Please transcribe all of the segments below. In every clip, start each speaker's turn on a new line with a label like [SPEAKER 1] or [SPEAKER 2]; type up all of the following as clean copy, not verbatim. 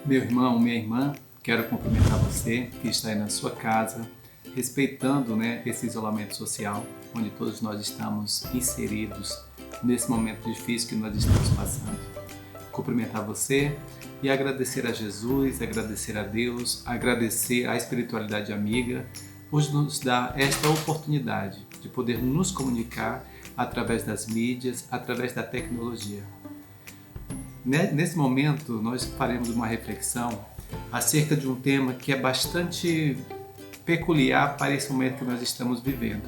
[SPEAKER 1] Meu irmão, minha irmã, quero cumprimentar você que está aí na sua casa, respeitando, esse isolamento social, onde todos nós estamos inseridos nesse momento difícil que nós estamos passando. Cumprimentar você e agradecer a Jesus, agradecer a Deus, agradecer à espiritualidade amiga por nos dar esta oportunidade de poder nos comunicar através das mídias, através da tecnologia. Nesse momento, nós faremos uma reflexão acerca de um tema que é bastante peculiar para esse momento que nós estamos vivendo.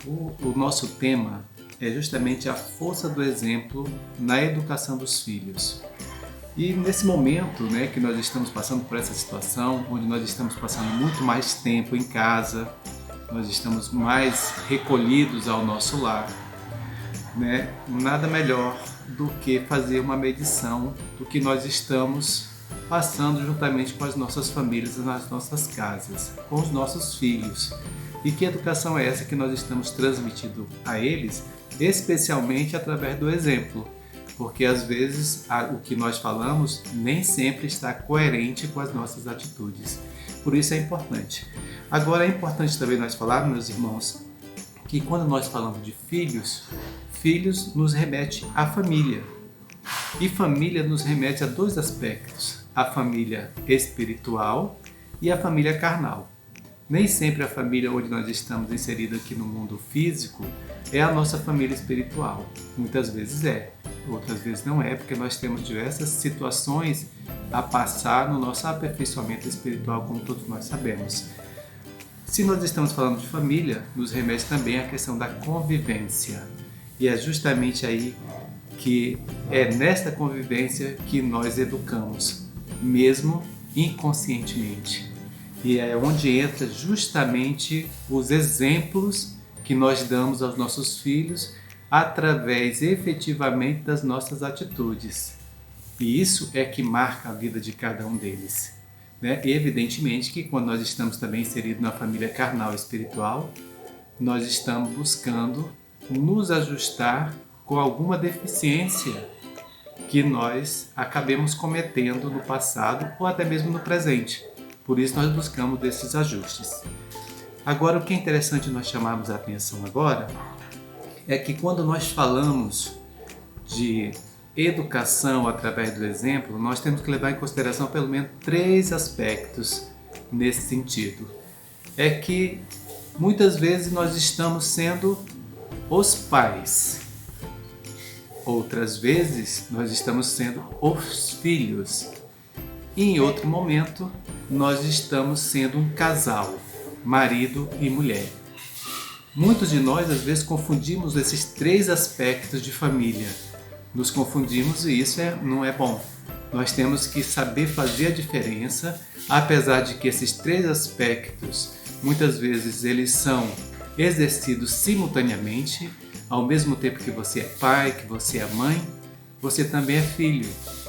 [SPEAKER 1] O nosso tema é justamente a força do exemplo na educação dos filhos. E nesse momento, que nós estamos passando por essa situação, onde nós estamos passando muito mais tempo em casa, nós estamos mais recolhidos ao nosso lar, nada melhor do que fazer uma medição do que nós estamos passando juntamente com as nossas famílias nas nossas casas, com os nossos filhos. E que educação é essa que nós estamos transmitindo a eles, especialmente através do exemplo, porque às vezes o que nós falamos nem sempre está coerente com as nossas atitudes. Por isso é importante. Agora é importante também nós falarmos, meus irmãos, que quando nós falamos de filhos, filhos nos remete à família. E família nos remete a dois aspectos, a família espiritual e a família carnal. Nem sempre a família onde nós estamos inseridos aqui no mundo físico é a nossa família espiritual. Muitas vezes é, outras vezes não é, porque nós temos diversas situações a passar no nosso aperfeiçoamento espiritual, como todos nós sabemos. Se nós estamos falando de família, nos remete também à questão da convivência. E é justamente aí que é nesta convivência que nós educamos, mesmo inconscientemente. E é onde entra justamente os exemplos que nós damos aos nossos filhos através efetivamente das nossas atitudes. E isso é que marca a vida de cada um deles. E evidentemente que quando nós estamos também inseridos na família carnal e espiritual, nós estamos buscando nos ajustar com alguma deficiência que nós acabemos cometendo no passado ou até mesmo no presente. Por isso nós buscamos desses ajustes. Agora, o que é interessante nós chamarmos a atenção agora é que quando nós falamos de educação através do exemplo, nós temos que levar em consideração pelo menos 3 aspectos nesse sentido. É que muitas vezes nós estamos sendo os pais. Outras vezes nós estamos sendo os filhos. E em outro momento nós estamos sendo um casal, marido e mulher. Muitos de nós às vezes confundimos esses 3 aspectos de família. Nos confundimos e isso não é bom. Nós temos que saber fazer a diferença, apesar de que esses 3 aspectos muitas vezes eles são exercidos simultaneamente. Ao mesmo tempo que você é pai, que você é mãe, você também é filho.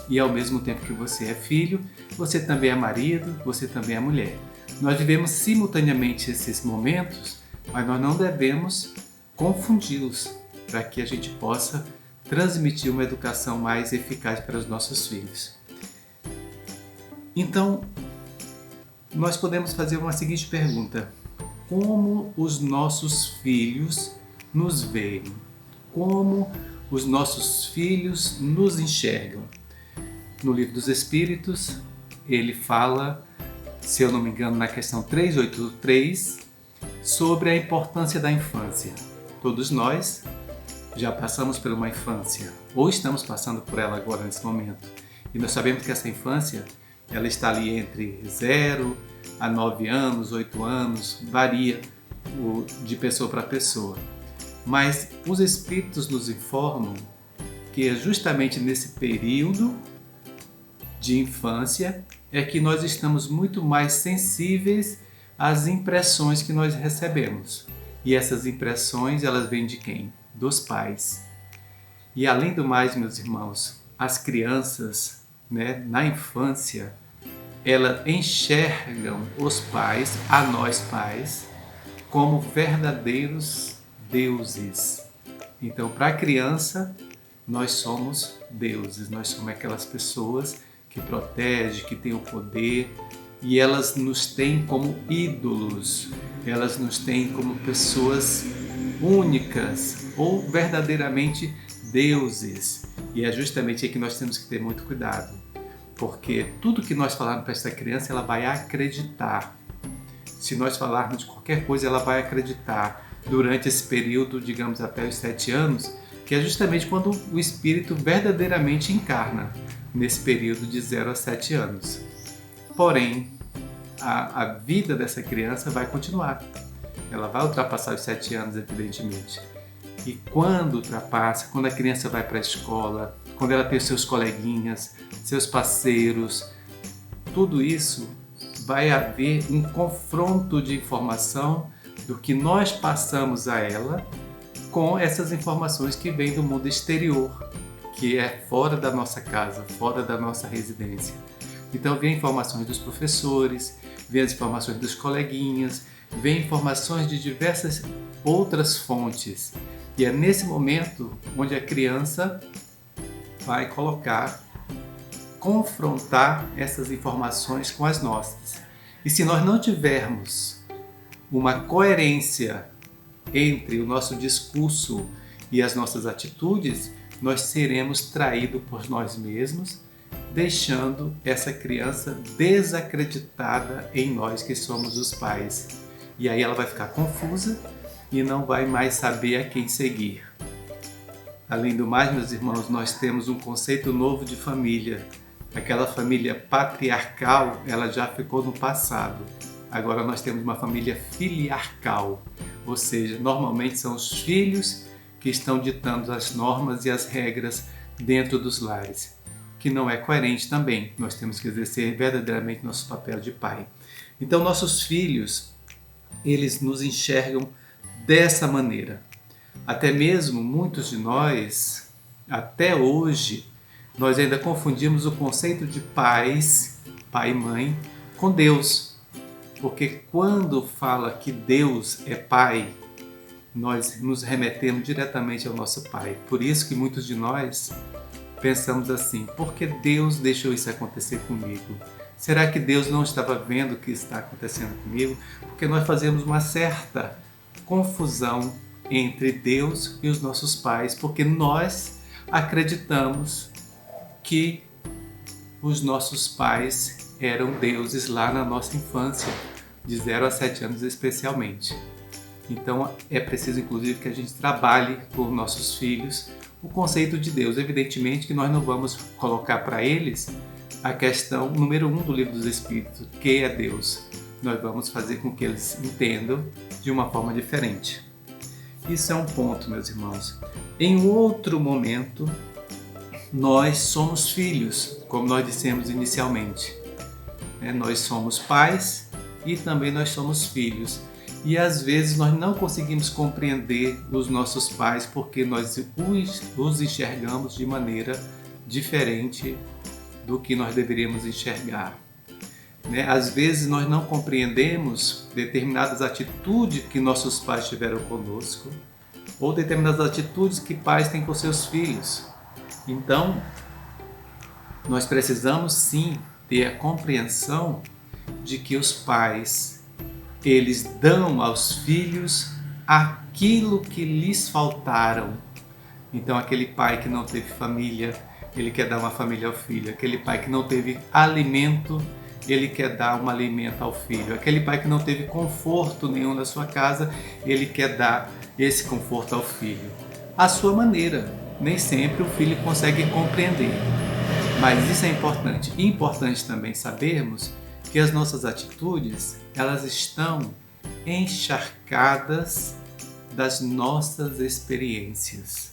[SPEAKER 1] E ao mesmo tempo que você é filho, você também é marido, você também é mulher. Nós vivemos simultaneamente esses momentos, mas nós não devemos confundi-los para que a gente possa transmitir uma educação mais eficaz para os nossos filhos. Então, nós podemos fazer uma seguinte pergunta: como os nossos filhos nos veem? Como os nossos filhos nos enxergam? No Livro dos Espíritos, ele fala, se eu não me engano, na questão 383, sobre a importância da infância. Todos nós já passamos por uma infância, ou estamos passando por ela agora nesse momento. E nós sabemos que essa infância, ela está ali entre 0 a 9 anos, 8 anos, varia de pessoa para pessoa. Mas os Espíritos nos informam que é justamente nesse período de infância é que nós estamos muito mais sensíveis às impressões que nós recebemos. E essas impressões, elas vêm de quem? Dos pais. E além do mais, meus irmãos, as crianças, na infância, elas enxergam os pais, a nós pais, como verdadeiros deuses. Então, para a criança, nós somos deuses, nós somos aquelas pessoas que protege, que tem o poder, e elas nos têm como ídolos, elas nos têm como pessoas únicas ou verdadeiramente deuses. E é justamente aí que nós temos que ter muito cuidado, porque tudo que nós falarmos para essa criança, ela vai acreditar. Se nós falarmos de qualquer coisa, ela vai acreditar durante esse período, digamos até os 7 anos, que é justamente quando o espírito verdadeiramente encarna, nesse período de 0 a 7 anos. Porém, a vida dessa criança vai continuar. Ela vai ultrapassar os 7 anos, evidentemente. E quando ultrapassa, quando a criança vai para a escola, quando ela tem seus coleguinhas, seus parceiros, tudo isso vai haver um confronto de informação do que nós passamos a ela com essas informações que vêm do mundo exterior, que é fora da nossa casa, fora da nossa residência. Então vem informações dos professores, vem as informações dos coleguinhas, vem informações de diversas outras fontes. E é nesse momento onde a criança vai confrontar essas informações com as nossas. E se nós não tivermos uma coerência entre o nosso discurso e as nossas atitudes, nós seremos traídos por nós mesmos, deixando essa criança desacreditada em nós que somos os pais. E aí ela vai ficar confusa e não vai mais saber a quem seguir. Além do mais, meus irmãos, nós temos um conceito novo de família. Aquela família patriarcal, ela já ficou no passado. Agora nós temos uma família filiarcal, ou seja, normalmente são os filhos que estão ditando as normas e as regras dentro dos lares, que não é coerente também. Nós temos que exercer verdadeiramente nosso papel de pai. Então nossos filhos, eles nos enxergam dessa maneira. Até mesmo muitos de nós, até hoje, nós ainda confundimos o conceito de pais, pai e mãe, com Deus. Porque quando fala que Deus é pai, nós nos remetemos diretamente ao nosso pai. Por isso que muitos de nós pensamos assim: por que Deus deixou isso acontecer comigo? Será que Deus não estava vendo o que está acontecendo comigo? Porque nós fazemos uma certa confusão entre Deus e os nossos pais, porque nós acreditamos que os nossos pais eram deuses lá na nossa infância, de 0 a 7 anos especialmente. Então é preciso inclusive que a gente trabalhe com nossos filhos o conceito de Deus. Evidentemente que nós não vamos colocar para eles a questão número 1 do Livro dos Espíritos, que é Deus. Nós vamos fazer com que eles entendam de uma forma diferente. Isso é um ponto, meus irmãos. Em outro momento, nós somos filhos, como nós dissemos inicialmente. Nós somos pais e também nós somos filhos. E às vezes nós não conseguimos compreender os nossos pais porque nós os enxergamos de maneira diferente do que nós deveríamos enxergar. Às vezes nós não compreendemos determinadas atitudes que nossos pais tiveram conosco ou determinadas atitudes que pais têm com seus filhos. Então, nós precisamos sim ter a compreensão de que os pais, eles dão aos filhos aquilo que lhes faltaram. Então, aquele pai que não teve família, ele quer dar uma família ao filho. Aquele pai que não teve alimento, ele quer dar um alimento ao filho. Aquele pai que não teve conforto nenhum na sua casa, ele quer dar esse conforto ao filho. À sua maneira. Nem sempre o filho consegue compreender. Mas isso é importante. E importante também sabermos que as nossas atitudes, elas estão encharcadas das nossas experiências.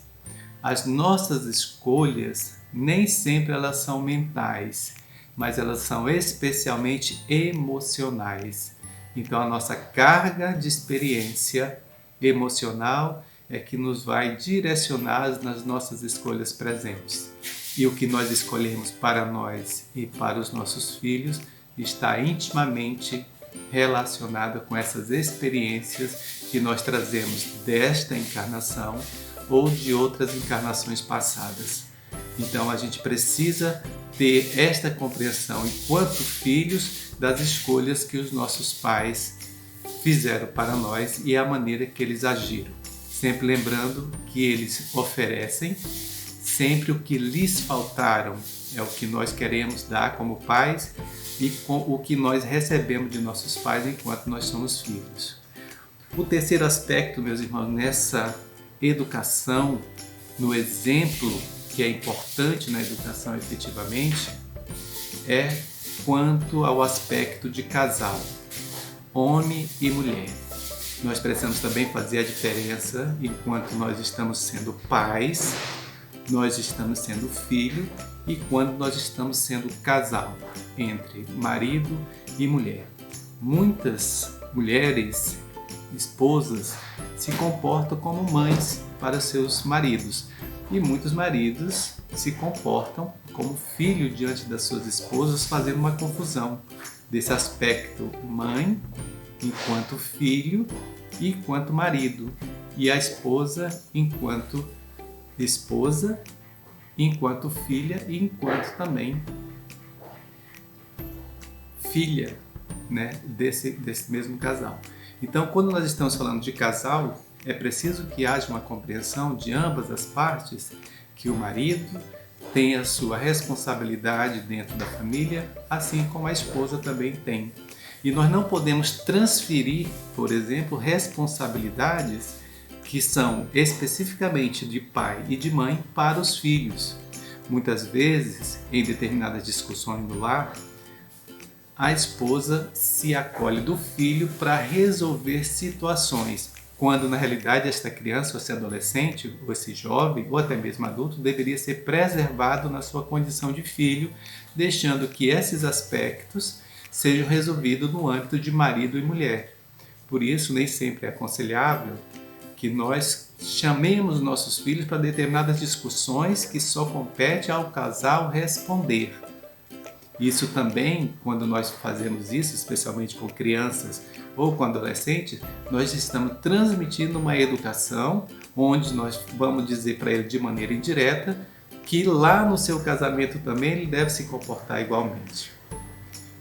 [SPEAKER 1] As nossas escolhas nem sempre elas são mentais, mas elas são especialmente emocionais. Então a nossa carga de experiência emocional é que nos vai direcionar nas nossas escolhas presentes. E o que nós escolhemos para nós e para os nossos filhos está intimamente relacionado com essas experiências que nós trazemos desta encarnação ou de outras encarnações passadas. Então a gente precisa ter esta compreensão enquanto filhos das escolhas que os nossos pais fizeram para nós e a maneira que eles agiram. Sempre lembrando que eles oferecem, sempre o que lhes faltaram é o que nós queremos dar como pais e com o que nós recebemos de nossos pais enquanto nós somos filhos. O terceiro aspecto, meus irmãos, nessa educação, no exemplo que é importante na educação efetivamente, é quanto ao aspecto de casal, homem e mulher. Nós precisamos também fazer a diferença enquanto nós estamos sendo pais, nós estamos sendo filho e quando nós estamos sendo casal, entre marido e mulher. Muitas mulheres, esposas, se comportam como mães para seus maridos e muitos maridos se comportam como filho diante das suas esposas, fazendo uma confusão desse aspecto mãe enquanto filho e enquanto marido, e a esposa enquanto esposa, enquanto filha e enquanto também filha, né, desse mesmo casal. Então, quando nós estamos falando de casal, é preciso que haja uma compreensão de ambas as partes, que o marido tem a sua responsabilidade dentro da família, assim como a esposa também tem. E nós não podemos transferir, por exemplo, responsabilidades que são especificamente de pai e de mãe para os filhos. Muitas vezes, em determinadas discussões no lar, a esposa se acolhe do filho para resolver situações, quando na realidade esta criança, ou esse adolescente, ou esse jovem, ou até mesmo adulto, deveria ser preservado na sua condição de filho, deixando que esses aspectos sejam resolvidos no âmbito de marido e mulher. Por isso, nem sempre é aconselhável que nós chamemos nossos filhos para determinadas discussões que só compete ao casal responder. Isso também, quando nós fazemos isso, especialmente com crianças ou com adolescentes, nós estamos transmitindo uma educação onde nós vamos dizer para ele de maneira indireta que lá no seu casamento também ele deve se comportar igualmente.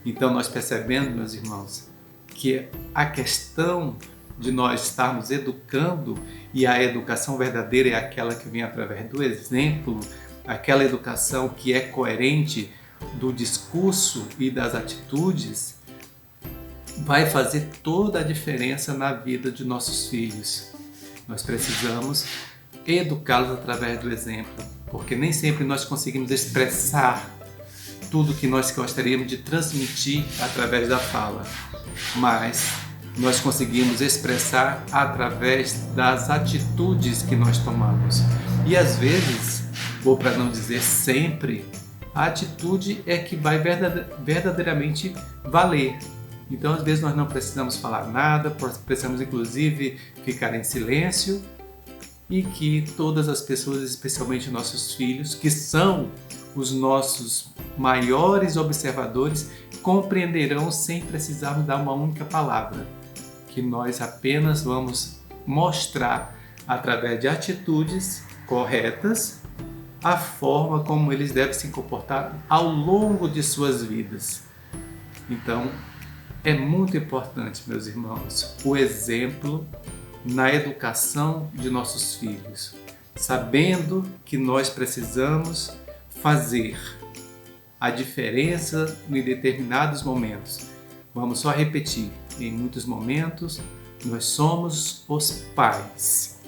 [SPEAKER 1] Então nós percebemos, meus irmãos, que a questão de nós estarmos educando, e a educação verdadeira é aquela que vem através do exemplo, aquela educação que é coerente do discurso e das atitudes, vai fazer toda a diferença na vida de nossos filhos. Nós precisamos educá-los através do exemplo, porque nem sempre nós conseguimos expressar tudo que nós gostaríamos de transmitir através da fala, mas nós conseguimos expressar através das atitudes que nós tomamos. E às vezes, ou para não dizer sempre, a atitude é que vai verdadeiramente valer. Então, às vezes, nós não precisamos falar nada, precisamos, inclusive, ficar em silêncio e que todas as pessoas, especialmente nossos filhos, que são os nossos maiores observadores, compreenderão sem precisarmos dar uma única palavra, que nós apenas vamos mostrar, através de atitudes corretas, a forma como eles devem se comportar ao longo de suas vidas. Então, é muito importante, meus irmãos, o exemplo na educação de nossos filhos, sabendo que nós precisamos fazer a diferença em determinados momentos. Vamos só repetir, em muitos momentos nós somos os pais,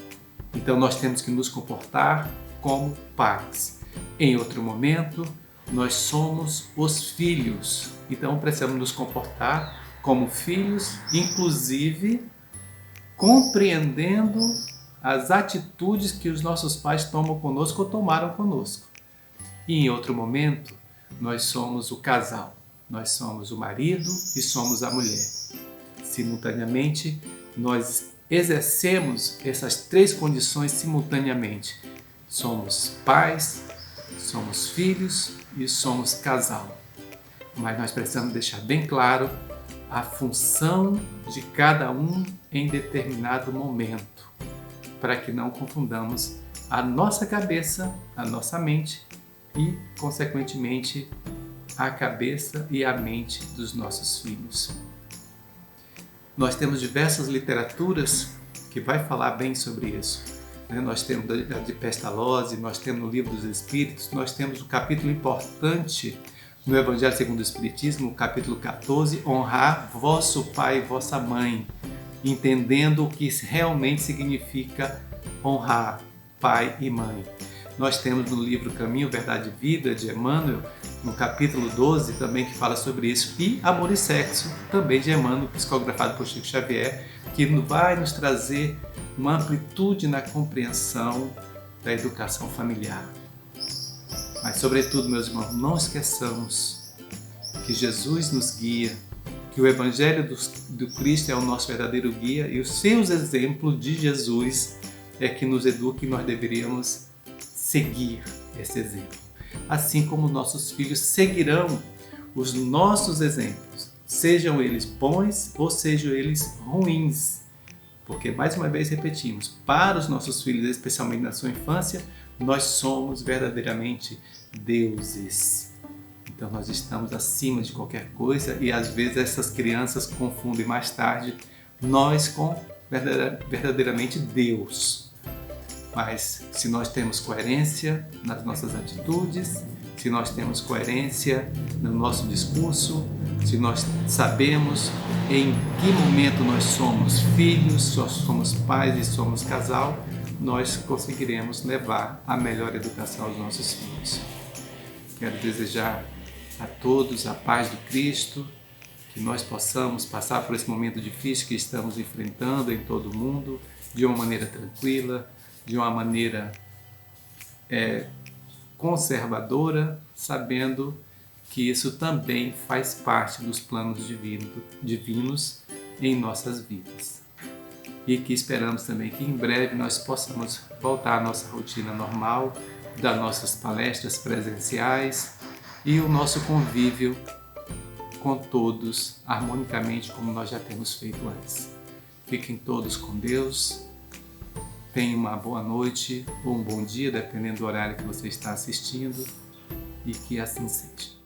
[SPEAKER 1] então nós temos que nos comportar como pais. Em outro momento, nós somos os filhos, então precisamos nos comportar como filhos, inclusive compreendendo as atitudes que os nossos pais tomam conosco ou tomaram conosco. E em outro momento, nós somos o casal, nós somos o marido e somos a mulher. Simultaneamente, nós exercemos essas três condições simultaneamente. Somos pais, somos filhos e somos casal. Mas nós precisamos deixar bem claro a função de cada um em determinado momento, para que não confundamos a nossa cabeça, a nossa mente e, consequentemente, a cabeça e a mente dos nossos filhos. Nós temos diversas literaturas que vai falar bem sobre isso. Nós temos a de Pestalozzi, nós temos no Livro dos Espíritos, nós temos um capítulo importante no Evangelho segundo o Espiritismo, capítulo 14, honrar vosso pai e vossa mãe, entendendo o que realmente significa honrar pai e mãe. Nós temos no livro Caminho, Verdade e Vida, de Emmanuel, no capítulo 12, também que fala sobre isso, e Amor e Sexo, também de Emmanuel, psicografado por Chico Xavier, que vai nos trazer uma amplitude na compreensão da educação familiar. Mas, sobretudo, meus irmãos, não esqueçamos que Jesus nos guia, que o Evangelho do Cristo é o nosso verdadeiro guia e os seus exemplos de Jesus é que nos educa e nós deveríamos seguir esse exemplo. Assim como nossos filhos seguirão os nossos exemplos, sejam eles bons ou sejam eles ruins. Porque, mais uma vez repetimos, para os nossos filhos, especialmente na sua infância, nós somos verdadeiramente deuses. Então nós estamos acima de qualquer coisa e às vezes essas crianças confundem mais tarde nós com verdadeiramente Deus. Mas se nós temos coerência nas nossas atitudes, se nós temos coerência no nosso discurso, se nós sabemos em que momento nós somos filhos, somos pais e somos casal, nós conseguiremos levar a melhor educação aos nossos filhos. Quero desejar a todos a paz do Cristo, que nós possamos passar por esse momento difícil que estamos enfrentando em todo o mundo, de uma maneira tranquila, de uma maneira conservadora, sabendo que isso também faz parte dos planos divinos em nossas vidas. E que esperamos também que em breve nós possamos voltar à nossa rotina normal, das nossas palestras presenciais e o nosso convívio com todos harmonicamente como nós já temos feito antes. Fiquem todos com Deus. Tenha uma boa noite ou um bom dia, dependendo do horário que você está assistindo, e que assim seja.